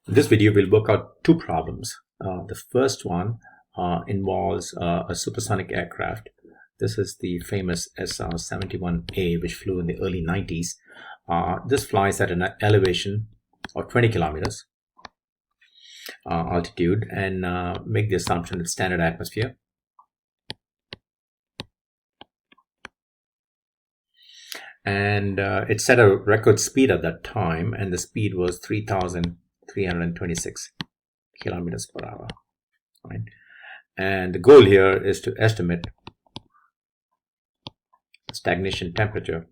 In this video, we'll work out two problems. The first one involves a supersonic aircraft. This is the famous SR-71A, which flew in the early 90s. This flies at an elevation of 20 kilometers altitude and make the assumption it's standard atmosphere. And it set a record speed at that time, and the speed was 3,326 kilometers per hour. Right? And the goal here is to estimate stagnation temperature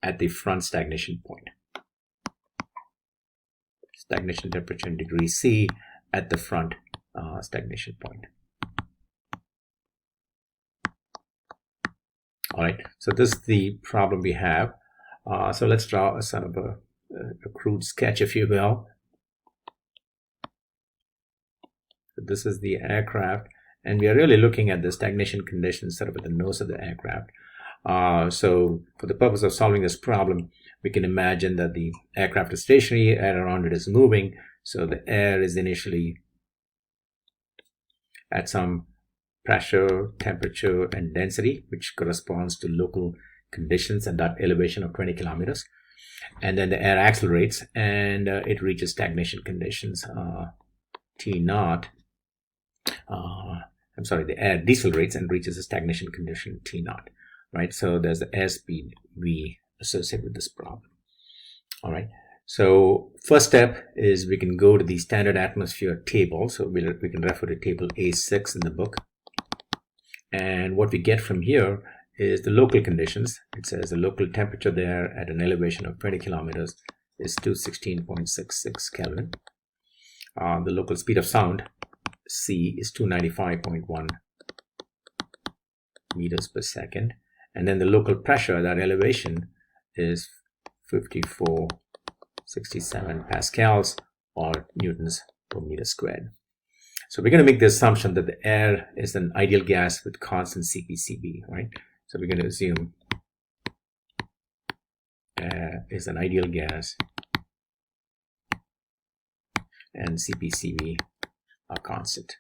at the front stagnation point. Stagnation temperature in degrees C at the front stagnation point. All right, so this is the problem we have. So let's draw a sort of a crude sketch, if you will. So this is the aircraft, and we are really looking at the stagnation conditions sort of at the nose of the aircraft. So for the purpose of solving this problem, we can imagine that the aircraft is stationary, air around it is moving, so the air is initially at some pressure, temperature, and density, which corresponds to local conditions at that elevation of 20 kilometers. And then the air accelerates and it reaches stagnation conditions, T naught. The air decelerates and reaches a stagnation condition, T naught. Right? So there's the airspeed V associated with this problem. All right. So first step is we can go to the standard atmosphere table. So we can refer to table A6 in the book. And what we get from here is the local conditions. It says the local temperature there at an elevation of 20 kilometers is 216.66 Kelvin. The local speed of sound, C, is 295.1 meters per second. And then the local pressure at that elevation is 5467 pascals or newtons per meter squared. So we're going to make the assumption that the air is an ideal gas with constant CpCv, right? So we're going to assume air is an ideal gas and CpCv are constant.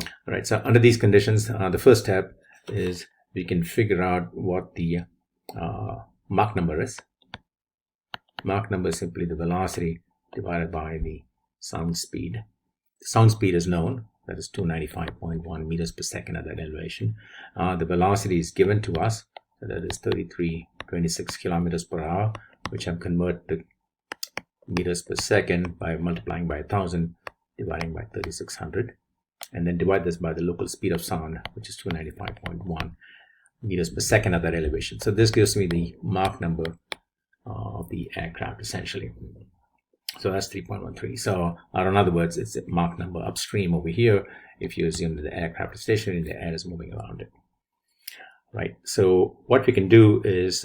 All right, so under these conditions, the first step is we can figure out what the Mach number is. Mach number is simply the velocity divided by the sound speed. The sound speed is known, that is 295.1 meters per second at that elevation. The velocity is given to us, so that is 3326 kilometers per hour, which I've converted to meters per second by multiplying by 1000, dividing by 3600, and then divide this by the local speed of sound, which is 295.1 meters per second at that elevation. So this gives me the Mach number of the aircraft essentially. So that's 3.13. So, or in other words, it's a Mach number upstream over here. If you assume that the aircraft is stationary, the air is moving around it. Right. So what we can do is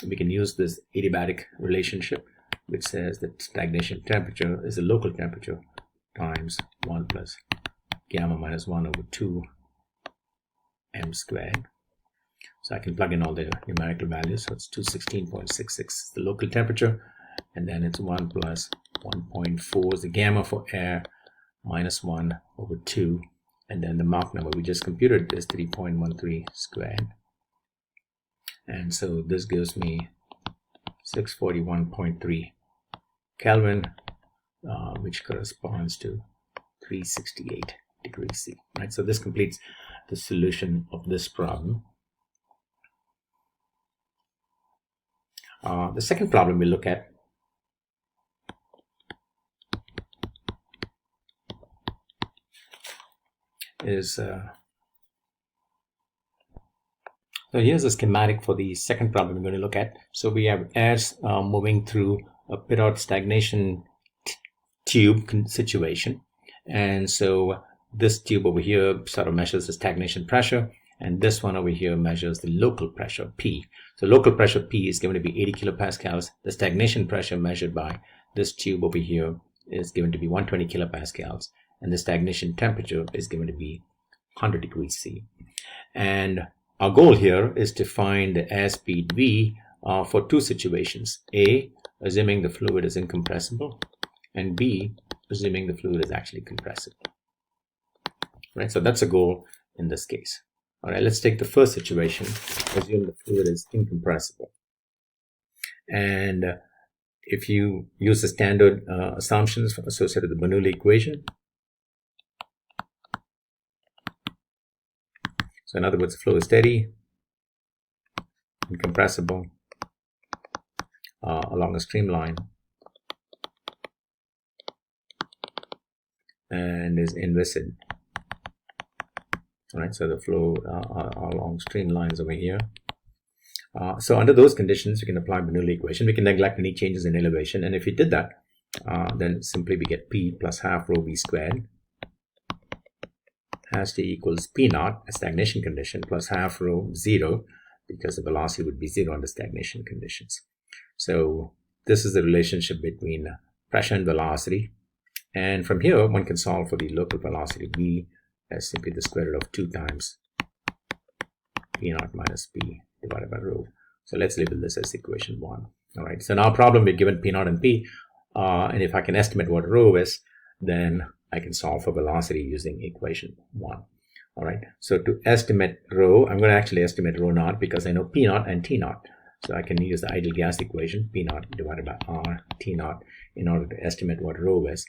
we can use this adiabatic relationship, which says that stagnation temperature is the local temperature times 1 plus gamma minus 1 over 2 m squared. So I can plug in all the numerical values. So it's 216.66 is the local temperature, and then it's 1 plus 1.4 is the gamma for air, minus 1 over 2, and then the Mach number we just computed is 3.13 squared. And so this gives me 641.3 Kelvin, which corresponds to 368 degrees C. Right? So this completes the solution of this problem. The second problem we look at is so here's a schematic for the second problem we're going to look at. So we have air moving through a Pitot stagnation tube situation, and so this tube over here sort of measures the stagnation pressure, and this one over here measures the local pressure P. So local pressure P is given to be 80 kilopascals. The stagnation pressure measured by this tube over here is given to be 120 kilopascals, and the stagnation temperature is given to be 100 degrees C. And our goal here is to find the airspeed V for two situations: A, assuming the fluid is incompressible, and B, assuming the fluid is actually compressible. Right, so that's a goal in this case. All right, let's take the first situation. Assume the fluid is incompressible. And if you use the standard assumptions associated with the Bernoulli equation, so in other words, the flow is steady, incompressible, along a streamline, and is inviscid. Right, so the flow along streamlines over here. So under those conditions, we can apply Bernoulli equation. We can neglect any changes in elevation, and if we did that, then simply we get P plus half rho V squared has to equals P naught, a stagnation condition, plus half rho 0, because the velocity would be 0 under stagnation conditions. So this is the relationship between pressure and velocity, and from here one can solve for the local velocity V as simply the square root of 2 times P naught minus P divided by rho. So let's label this as equation 1. All right, so now problem, we're given P naught and P, and if I can estimate what rho is, then I can solve for velocity using equation 1. All right, so to estimate rho, I'm going to actually estimate rho naught because I know P naught and T naught. So I can use the ideal gas equation, P naught divided by R T naught, in order to estimate what rho is.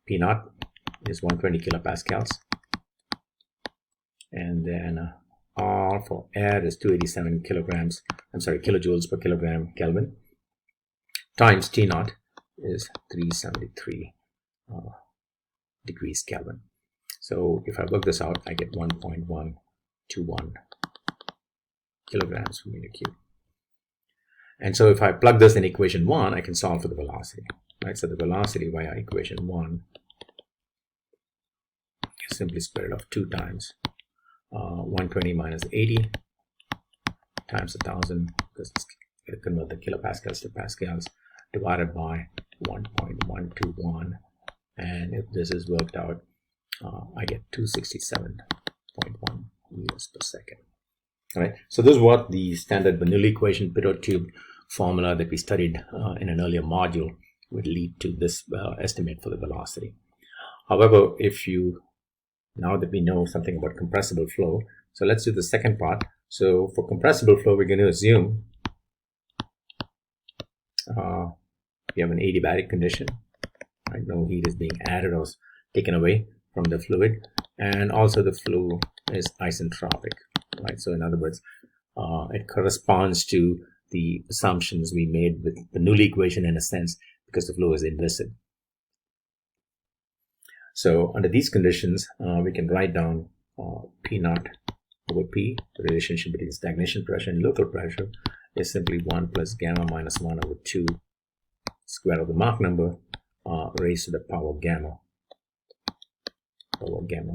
P naught is 120 kilopascals, and then R for air is 287 kilojoules per kilogram Kelvin, times T naught is 373 degrees Kelvin. So if I work this out, I get 1.121 kilograms per meter cube. And so if I plug this in equation 1, I can solve for the velocity. Right? So the velocity via equation 1 is simply square root of 2 times 120 minus 80 times 1000, because it's convert the kilopascals to pascals, divided by 1.121. And if this is worked out, I get 267.1 meters per second. All right, so this is what the standard Bernoulli equation pitot tube formula that we studied in an earlier module would lead to this estimate for the velocity. However, now that we know something about compressible flow, so let's do the second part. So for compressible flow, we're going to assume we have an adiabatic condition. Right? No heat is being added or taken away from the fluid, and also the flow is isentropic. Right? So in other words, it corresponds to the assumptions we made with the Bernoulli equation in a sense, because the flow is inviscid. So under these conditions, we can write down P naught over P, the relationship between stagnation pressure and local pressure, is simply 1 plus gamma minus 1 over 2 square of the Mach number raised to the power gamma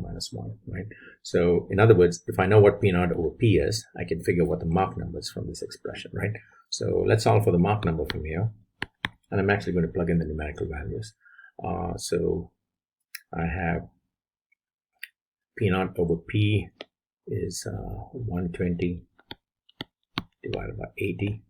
minus 1, right? So in other words, if I know what P naught over P is, I can figure what the Mach number is from this expression, right? So let's solve for the Mach number from here, and I'm actually going to plug in the numerical values. So I have P naught over P is 120 divided by 80,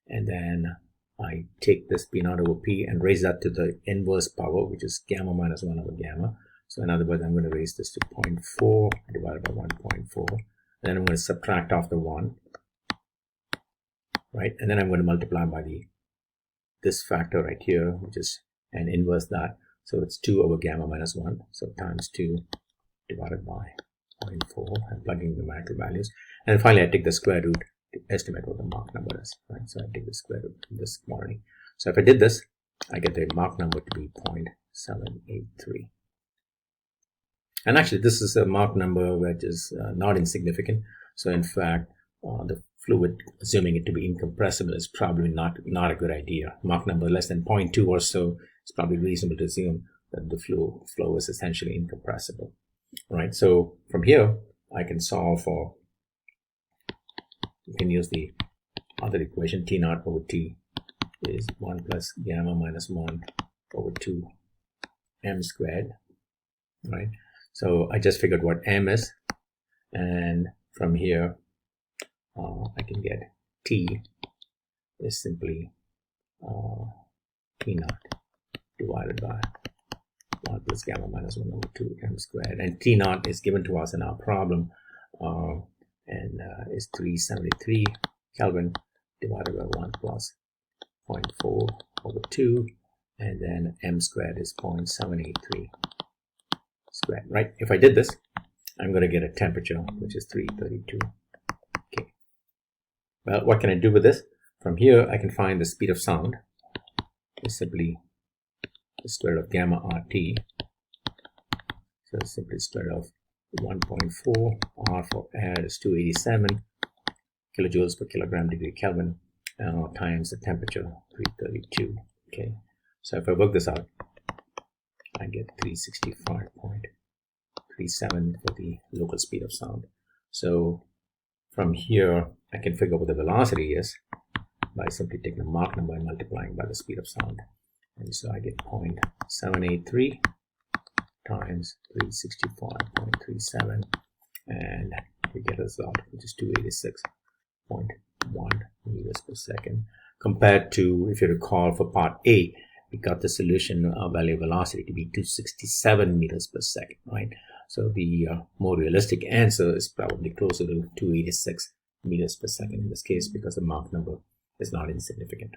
and then I take this P naught over P and raise that to the inverse power, which is gamma minus 1 over gamma. So in other words, I'm going to raise this to 0.4 divided by 1.4, and then I'm going to subtract off the 1, right? And then I'm going to multiply by this factor right here, which is an inverse that. So it's 2 over gamma minus 1, so times 2 divided by 0.4, I'm plugging the numerical values. And finally, I take the square root to estimate what the Mach number is, right? So I take the square root of this quantity. So if I did this, I get the Mach number to be 0.783. And actually, this is a Mach number which is not insignificant. So in fact, the fluid, assuming it to be incompressible, is probably not a good idea. Mach number less than 0.2 or so, it's probably reasonable to assume that the flow is essentially incompressible. Right. So from here, I can solve for. You can use the other equation. T naught over T is 1 plus gamma minus 1 over 2 m squared. Right. So I just figured what m is, and from here I can get T is simply T naught divided by 1 plus gamma minus 1 over 2 m squared. And T naught is given to us in our problem is 373 Kelvin divided by 1 plus 0.4 over 2, and then m squared is 0.783 squared, right? If I did this, I'm going to get a temperature which is 332. Okay. Well, what can I do with this? From here, I can find the speed of sound is simply the square root of gamma RT. So it's simply square root of 1.4. R for air is 287 kilojoules per kilogram degree Kelvin times the temperature 332. Okay. So if I work this out, I get 365.37 for the local speed of sound. So from here, I can figure out what the velocity is by simply taking the Mach number and multiplying by the speed of sound. And so I get 0.783 times 365.37, and we get a result which is 286.1 meters per second. Compared to, if you recall, for part A, we got the solution value of velocity to be 267 meters per second, right? So the more realistic answer is probably closer to 286 meters per second in this case, because the Mach number is not insignificant.